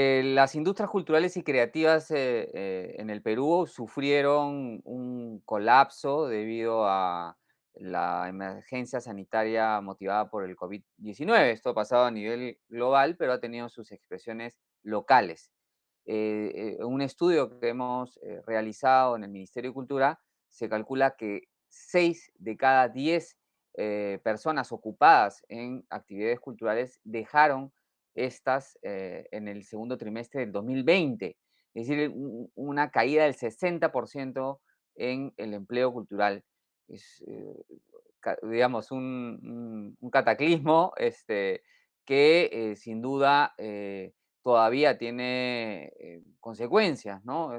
Las industrias culturales y creativas en el Perú sufrieron un colapso debido a la emergencia sanitaria motivada por el COVID-19. Esto ha pasado a nivel global, pero ha tenido sus expresiones locales. Un estudio que hemos realizado en el Ministerio de Cultura, se calcula que 6 de cada 10 personas ocupadas en actividades culturales dejaron estas en el segundo trimestre del 2020, es decir, una caída del 60% en el empleo cultural. Es, digamos, un cataclismo que sin duda todavía tiene consecuencias, ¿no?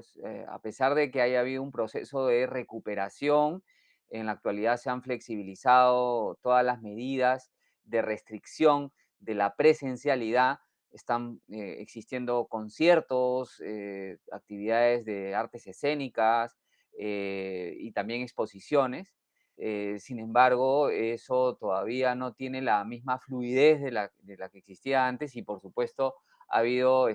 A pesar de que haya habido un proceso de recuperación, en la actualidad se han flexibilizado todas las medidas de restricción de la presencialidad, están existiendo conciertos, actividades de artes escénicas y también exposiciones. Sin embargo, eso todavía no tiene la misma fluidez de la que existía antes y por supuesto ha habido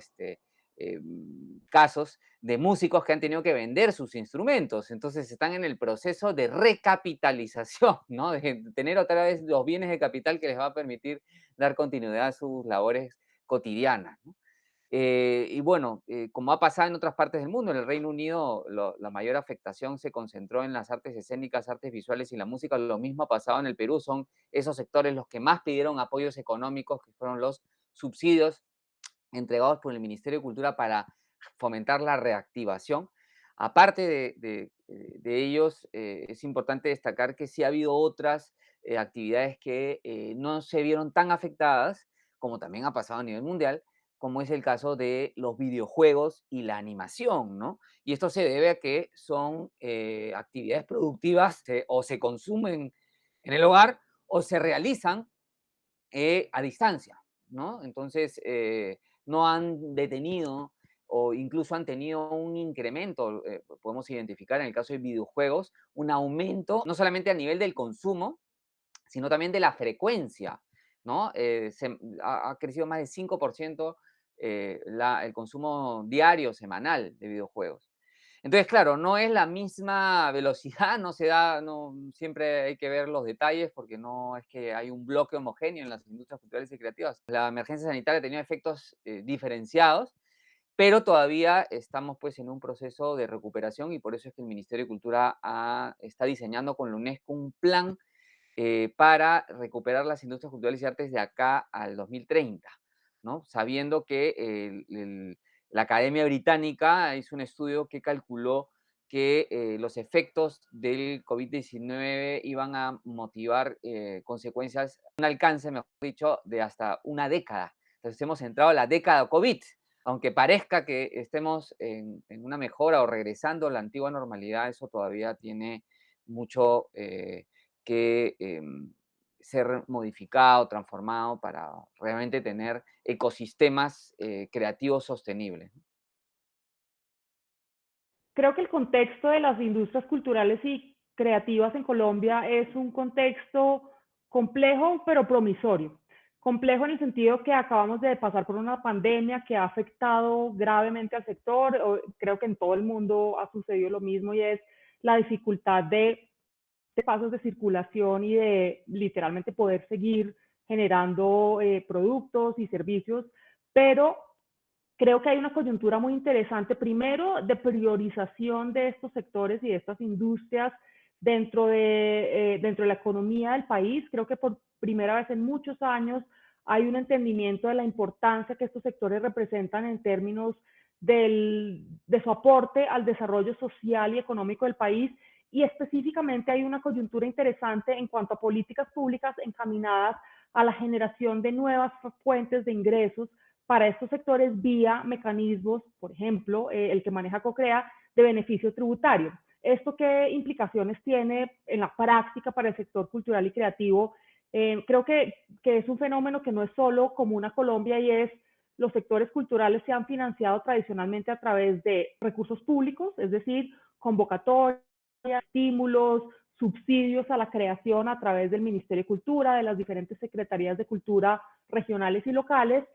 casos de músicos que han tenido que vender sus instrumentos, entonces están en el proceso de recapitalización, ¿no? De tener otra vez los bienes de capital que les va a permitir dar continuidad a sus labores cotidianas, ¿no? Y bueno, como ha pasado en otras partes del mundo, en el Reino Unido la mayor afectación se concentró en las artes escénicas, artes visuales y la música. Lo mismo ha pasado en el Perú, son esos sectores los que más pidieron apoyos económicos, que fueron los subsidios entregados por el Ministerio de Cultura para fomentar la reactivación. Aparte de ellos, es importante destacar que sí ha habido otras actividades que no se vieron tan afectadas, como también ha pasado a nivel mundial, como es el caso de los videojuegos y la animación, ¿no? Y esto se debe a que son actividades productivas o se consumen en el hogar o se realizan a distancia, ¿no? Entonces, no han detenido o incluso han tenido un incremento, podemos identificar en el caso de videojuegos, un aumento, no solamente a nivel del consumo, sino también de la frecuencia, ¿no? Ha crecido más de 5% el consumo diario, semanal de videojuegos. Entonces, claro, no es la misma velocidad, no se da, no, siempre hay que ver los detalles porque no es que hay un bloque homogéneo en las industrias culturales y creativas. La emergencia sanitaria ha tenido efectos diferenciados, pero todavía estamos pues en un proceso de recuperación y por eso es que el Ministerio de Cultura está diseñando con la UNESCO un plan para recuperar las industrias culturales y artes de acá al 2030, ¿no? Sabiendo que la Academia Británica hizo un estudio que calculó que los efectos del COVID-19 iban a motivar consecuencias, un alcance, mejor dicho, de hasta una década. Entonces hemos entrado a la década COVID, aunque parezca que estemos en una mejora o regresando a la antigua normalidad, eso todavía tiene mucho que ser modificado, transformado para realmente tener ecosistemas creativos sostenibles. Creo que el contexto de las industrias culturales y creativas en Colombia es un contexto complejo pero promisorio. Complejo en el sentido que acabamos de pasar por una pandemia que ha afectado gravemente al sector. Creo que en todo el mundo ha sucedido lo mismo y es la dificultad de pasos de circulación y de literalmente poder seguir generando productos y servicios, pero creo que hay una coyuntura muy interesante, primero, de priorización de estos sectores y de estas industrias dentro de la economía del país. Creo que por primera vez en muchos años hay un entendimiento de la importancia que estos sectores representan en términos de su aporte al desarrollo social y económico del país, y específicamente hay una coyuntura interesante en cuanto a políticas públicas encaminadas a la generación de nuevas fuentes de ingresos para estos sectores vía mecanismos, por ejemplo, el que maneja COCREA, de beneficio tributario. ¿Esto qué implicaciones tiene en la práctica para el sector cultural y creativo? Creo que es un fenómeno que no es solo común a Colombia y es los sectores culturales se han financiado tradicionalmente a través de recursos públicos, es decir, convocatorias, estímulos, subsidios a la creación a través del Ministerio de Cultura, de las diferentes secretarías de cultura regionales y locales,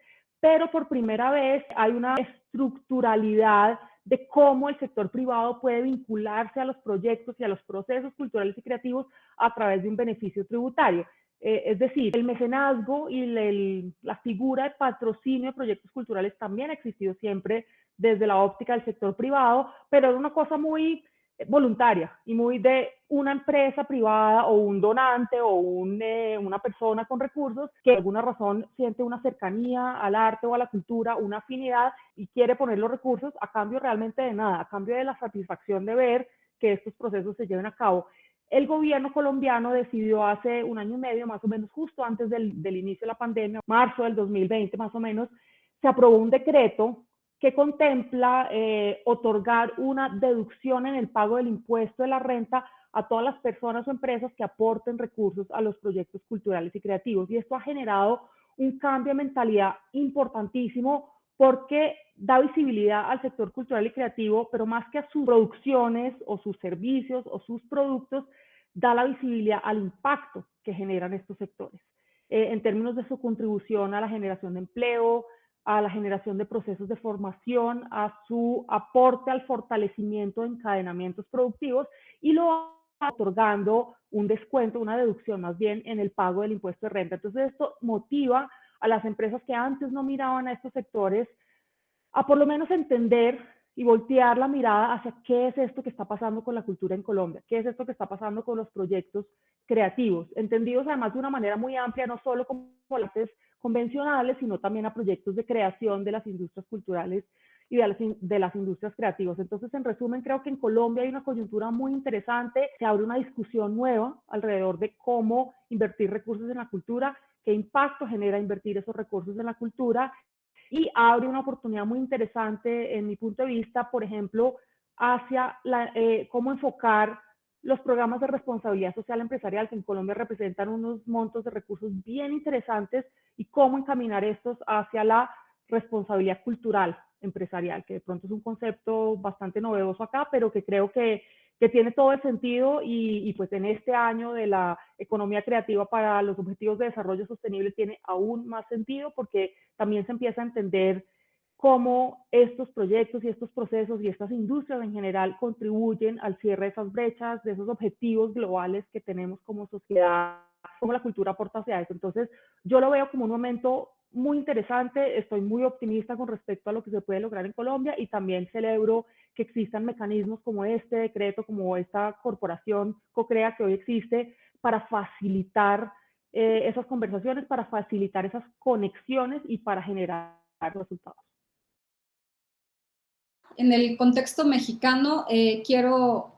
pero por primera vez hay una estructuralidad de cómo el sector privado puede vincularse a los proyectos y a los procesos culturales y creativos a través de un beneficio tributario. Es decir, el mecenazgo y la figura de patrocinio de proyectos culturales también ha existido siempre desde la óptica del sector privado, pero era una cosa muy voluntaria y muy de una empresa privada o un donante o una persona con recursos que por alguna razón siente una cercanía al arte o a la cultura, una afinidad y quiere poner los recursos a cambio realmente de nada, a cambio de la satisfacción de ver que estos procesos se lleven a cabo. El gobierno colombiano decidió hace un año y medio, más o menos justo antes del inicio de la pandemia, marzo del 2020 más o menos, se aprobó un decreto que contempla otorgar una deducción en el pago del impuesto de la renta a todas las personas o empresas que aporten recursos a los proyectos culturales y creativos. Y esto ha generado un cambio de mentalidad importantísimo porque da visibilidad al sector cultural y creativo, pero más que a sus producciones o sus servicios o sus productos, da la visibilidad al impacto que generan estos sectores, en términos de su contribución a la generación de empleo, a la generación de procesos de formación, a su aporte al fortalecimiento de encadenamientos productivos y lo va otorgando un descuento, una deducción más bien en el pago del impuesto de renta. Entonces esto motiva a las empresas que antes no miraban a estos sectores a por lo menos entender y voltear la mirada hacia qué es esto que está pasando con la cultura en Colombia, qué es esto que está pasando con los proyectos creativos, entendidos además de una manera muy amplia, no solo como artes convencionales, sino también a proyectos de creación de las industrias culturales y de las industrias creativas. Entonces, en resumen, creo que en Colombia hay una coyuntura muy interesante, se abre una discusión nueva alrededor de cómo invertir recursos en la cultura, qué impacto genera invertir esos recursos en la cultura y abre una oportunidad muy interesante, en mi punto de vista, por ejemplo, hacia cómo enfocar los programas de responsabilidad social empresarial, que en Colombia representan unos montos de recursos bien interesantes, y cómo encaminar estos hacia la responsabilidad cultural empresarial, que de pronto es un concepto bastante novedoso acá, pero que creo que tiene todo el sentido y pues en este año de la economía creativa para los objetivos de desarrollo sostenible tiene aún más sentido porque también se empieza a entender cómo estos proyectos y estos procesos y estas industrias en general contribuyen al cierre de esas brechas, de esos objetivos globales que tenemos como sociedad, como la cultura aporta hacia eso. Entonces, yo lo veo como un momento muy interesante, estoy muy optimista con respecto a lo que se puede lograr en Colombia y también celebro que existan mecanismos como este decreto, como esta corporación CoCrea que hoy existe para facilitar esas conversaciones, para facilitar esas conexiones y para generar resultados. En el contexto mexicano, quiero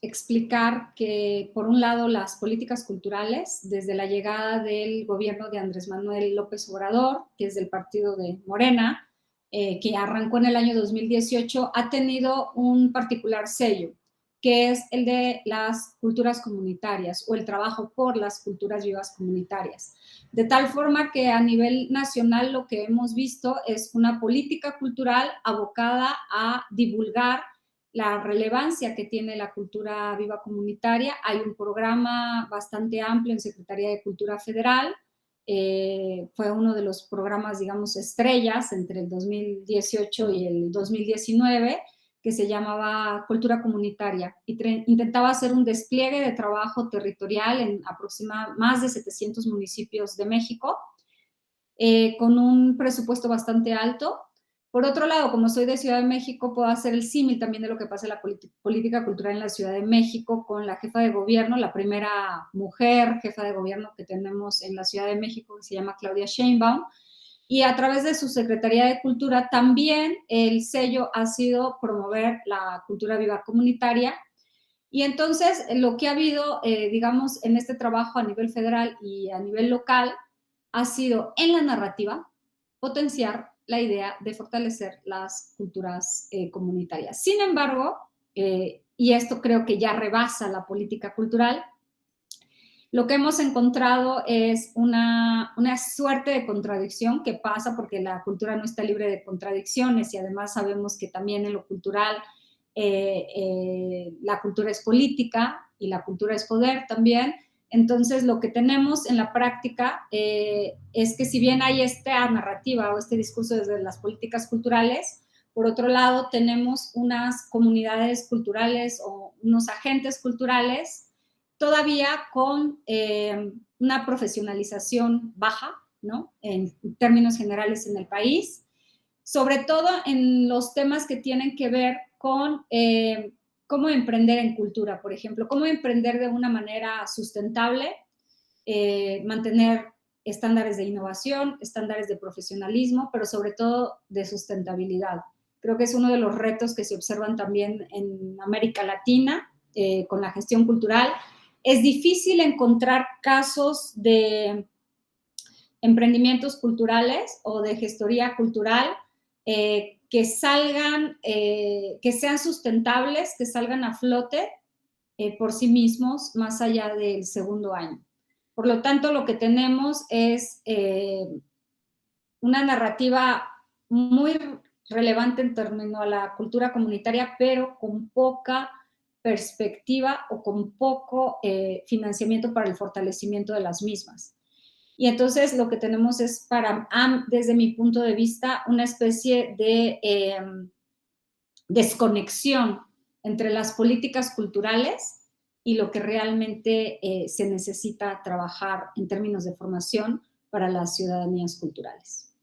explicar que, por un lado, las políticas culturales, desde la llegada del gobierno de Andrés Manuel López Obrador, que es del partido de Morena, que arrancó en el año 2018, ha tenido un particular sello, que es el de las culturas comunitarias o el trabajo por las culturas vivas comunitarias. De tal forma que a nivel nacional lo que hemos visto es una política cultural abocada a divulgar la relevancia que tiene la cultura viva comunitaria. Hay un programa bastante amplio en Secretaría de Cultura Federal. Fue uno de los programas, digamos, estrellas entre el 2018 y el 2019, que se llamaba Cultura Comunitaria, y intentaba hacer un despliegue de trabajo territorial en aproximadamente más de 700 municipios de México, con un presupuesto bastante alto. Por otro lado, como soy de Ciudad de México, puedo hacer el símil también de lo que pasa en la política cultural en la Ciudad de México con la jefa de gobierno, la primera mujer jefa de gobierno que tenemos en la Ciudad de México, que se llama Claudia Sheinbaum, y a través de su Secretaría de Cultura también el sello ha sido promover la cultura viva comunitaria. Y entonces lo que ha habido, digamos, en este trabajo a nivel federal y a nivel local ha sido en la narrativa potenciar la idea de fortalecer las culturas comunitarias. Sin embargo, y esto creo que ya rebasa la política cultural, Lo que hemos encontrado es una suerte de contradicción que pasa porque la cultura no está libre de contradicciones y además sabemos que también en lo cultural la cultura es política y la cultura es poder también. Entonces, lo que tenemos en la práctica es que si bien hay esta narrativa o este discurso desde las políticas culturales, por otro lado tenemos unas comunidades culturales o unos agentes culturales todavía con una profesionalización baja, ¿no? En términos generales en el país, sobre todo en los temas que tienen que ver con cómo emprender en cultura, por ejemplo, cómo emprender de una manera sustentable, mantener estándares de innovación, estándares de profesionalismo, pero sobre todo de sustentabilidad. Creo que es uno de los retos que se observan también en América Latina con la gestión cultural. Es difícil encontrar casos de emprendimientos culturales o de gestoría cultural que salgan, que sean sustentables, que salgan a flote por sí mismos más allá del segundo año. Por lo tanto, lo que tenemos es una narrativa muy relevante en torno a la cultura comunitaria, pero con poca perspectiva o con poco financiamiento para el fortalecimiento de las mismas. Y entonces lo que tenemos es, desde mi punto de vista, una especie de desconexión entre las políticas culturales y lo que realmente se necesita trabajar en términos de formación para las ciudadanías culturales.